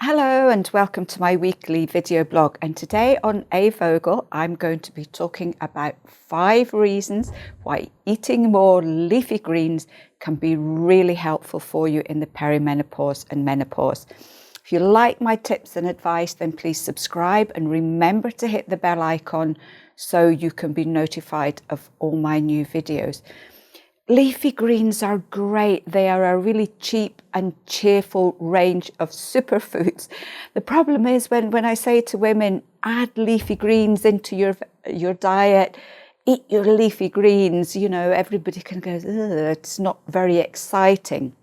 Hello and welcome to my weekly video blog, and today on A Vogel I'm going to be talking about 5 reasons why eating more leafy greens can be really helpful for you in the perimenopause and menopause. If you like my tips and advice, then please subscribe and remember to hit the bell icon so you can be notified of all my new videos. Leafy greens are great. They are a really cheap and cheerful range of superfoods. The problem is when I say to women, add leafy greens into your diet, eat your leafy greens, everybody can go, it's not very exciting.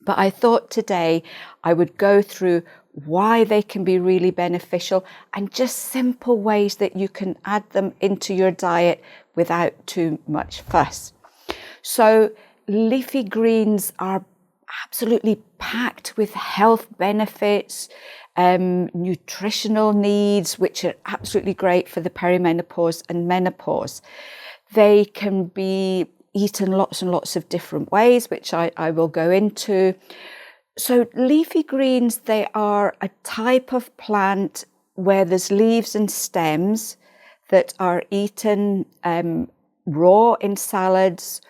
But I thought today I would go through why they can be really beneficial and just simple ways that you can add them into your diet without too much fuss. So leafy greens are absolutely packed with health benefits, nutritional needs, which are absolutely great for the perimenopause and menopause. They can be eaten lots and lots of different ways, which I will go into. So leafy greens, they are a type of plant where there's leaves and stems that are eaten raw in salads,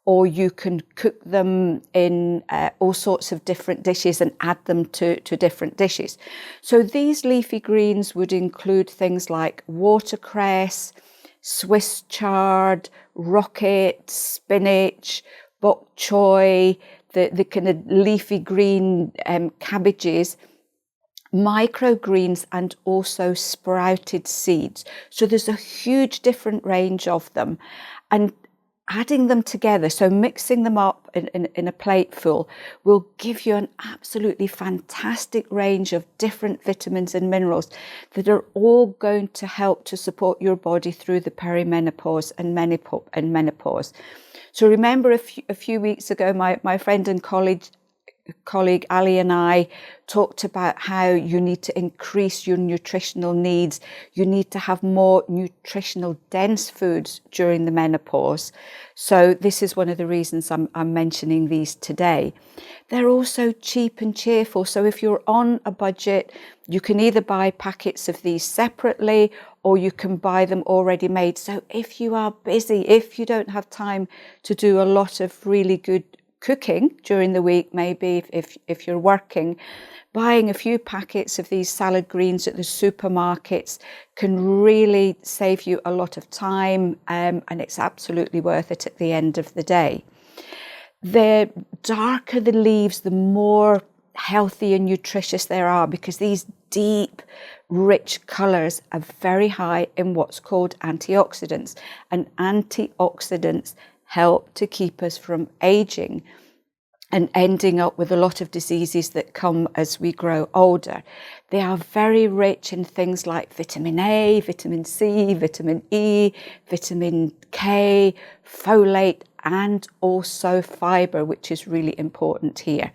or you can cook them in all sorts of different dishes and add them to different dishes. So these leafy greens would include things like watercress, Swiss chard, rocket, spinach, bok choy, the kind of leafy green cabbages, microgreens, and also sprouted seeds. So there's a huge different range of them. And adding them together, so mixing them up in a plateful, will give you an absolutely fantastic range of different vitamins and minerals that are all going to help to support your body through the perimenopause and menopause. So remember a few weeks ago, my friend and colleague Ali and I talked about how you need to increase your nutritional needs. You need to have more nutritional dense foods during the menopause. So this is one of the reasons I'm mentioning these today. They're also cheap and cheerful. So if you're on a budget, you can either buy packets of these separately or you can buy them already made. So if you are busy, if you don't have time to do a lot of really good cooking during the week, maybe if you're working, buying a few packets of these salad greens at the supermarkets can really save you a lot of time, and it's absolutely worth it at the end of the day. The darker the leaves, the more healthy and nutritious they are, because these deep, rich colours are very high in what's called antioxidants, and antioxidants help to keep us from aging and ending up with a lot of diseases that come as we grow older. They are very rich in things like vitamin A, vitamin C, vitamin E, vitamin K, folate, and also fibre, which is really important here.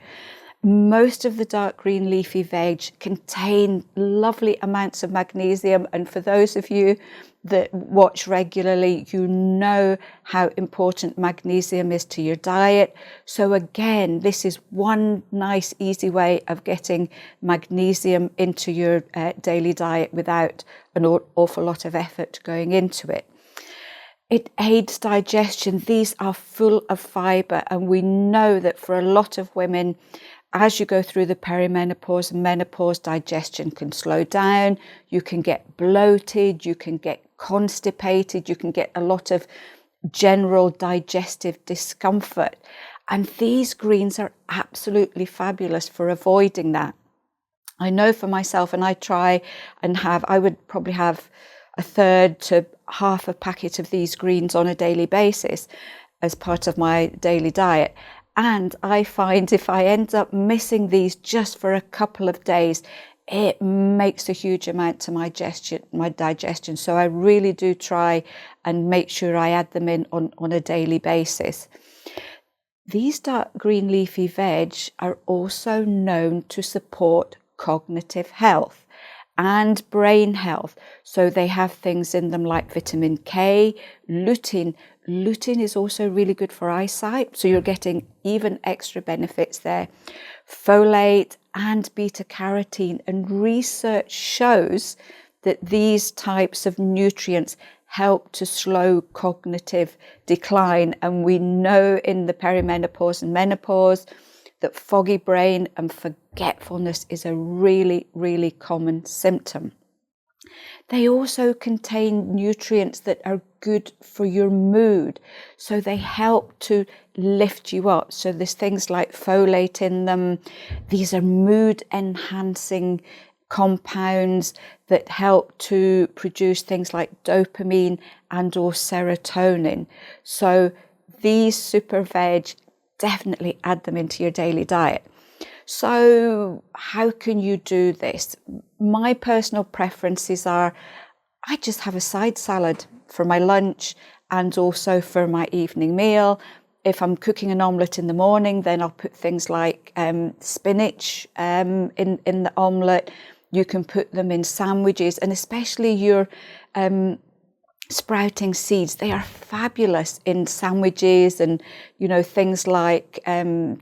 Most of the dark green leafy veg contain lovely amounts of magnesium, and for those of you that watch regularly, you know how important magnesium is to your diet. So again, this is one nice easy way of getting magnesium into your daily diet without an awful lot of effort going into it. It aids digestion. These are full of fibre, and we know that for a lot of women, as you go through the perimenopause and menopause, digestion can slow down, you can get bloated, you can get constipated, you can get a lot of general digestive discomfort. And these greens are absolutely fabulous for avoiding that. I know for myself, and I try and I would probably have a third to half a packet of these greens on a daily basis as part of my daily diet. And I find if I end up missing these just for a couple of days, it makes a huge amount to my digestion. So I really do try and make sure I add them in on a daily basis. These dark green leafy veg are also known to support cognitive health and brain health. So they have things in them like vitamin K, lutein. Lutein is also really good for eyesight, so you're getting even extra benefits there. folate and beta carotene, and research shows that these types of nutrients help to slow cognitive decline. And we know in the perimenopause and menopause that foggy brain and forgetfulness is a really, really common symptom. They also contain nutrients that are good for your mood, so they help to lift you up. So there's things like folate in them. These are mood enhancing compounds that help to produce things like dopamine and or serotonin. So these super veg, definitely add them into your daily diet. So how can you do this? My personal preferences are, I just have a side salad for my lunch and also for my evening meal. If I'm cooking an omelette in the morning, then I'll put things like spinach in the omelette. You can put them in sandwiches, and especially your sprouting seeds. They are fabulous in sandwiches and, you know, things like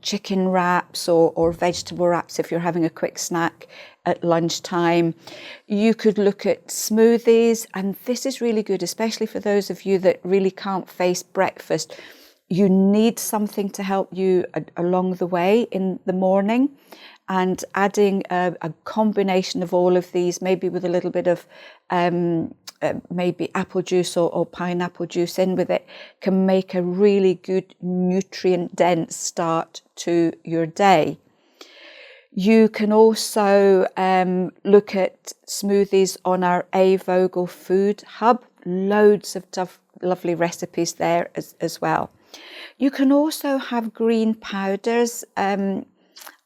chicken wraps or vegetable wraps if you're having a quick snack at lunchtime. You could look at smoothies, and this is really good, especially for those of you that really can't face breakfast. You need something to help you along the way in the morning, and adding a combination of all of these, maybe with a little bit of maybe apple juice or pineapple juice in with it, can make a really good nutrient dense start to your day. You can also look at smoothies on our A. Vogel Food Hub. Loads of lovely recipes there as well. You can also have green powders.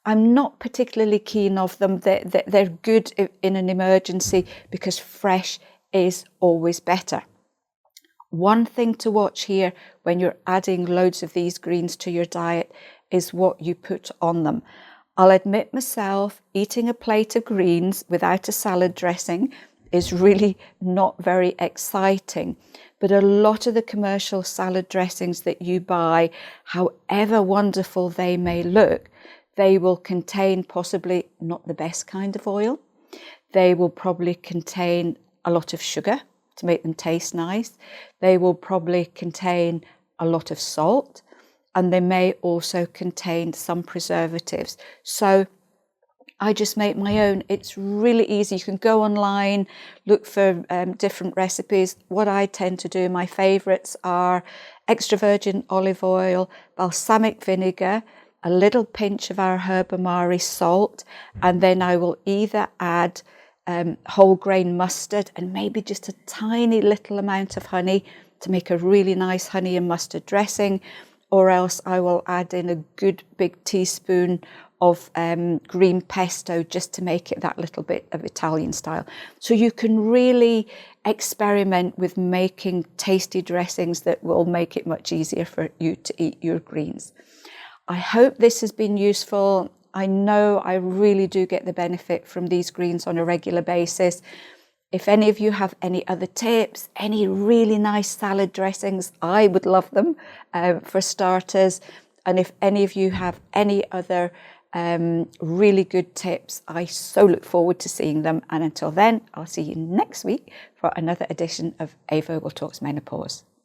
I'm not particularly keen of them. They're good in an emergency because fresh is always better. One thing to watch here when you're adding loads of these greens to your diet is what you put on them. I'll admit myself, eating a plate of greens without a salad dressing is really not very exciting. But a lot of the commercial salad dressings that you buy, however wonderful they may look, they will contain possibly not the best kind of oil. They will probably contain a lot of sugar to make them taste nice. They will probably contain a lot of salt, and they may also contain some preservatives. So I just make my own. It's really easy. You can go online, look for different recipes. What I tend to do, my favourites are extra virgin olive oil, balsamic vinegar, a little pinch of our herb amari salt, and then I will either add whole grain mustard and maybe just a tiny little amount of honey to make a really nice honey and mustard dressing, or else I will add in a good big teaspoon of green pesto just to make it that little bit of Italian style. So you can really experiment with making tasty dressings that will make it much easier for you to eat your greens. I hope this has been useful. I know I really do get the benefit from these greens on a regular basis. If any of you have any other tips, any really nice salad dressings, I would love them for starters. And if any of you have any other really good tips, I so look forward to seeing them. And until then, I'll see you next week for another edition of A. Vogel Talks Menopause.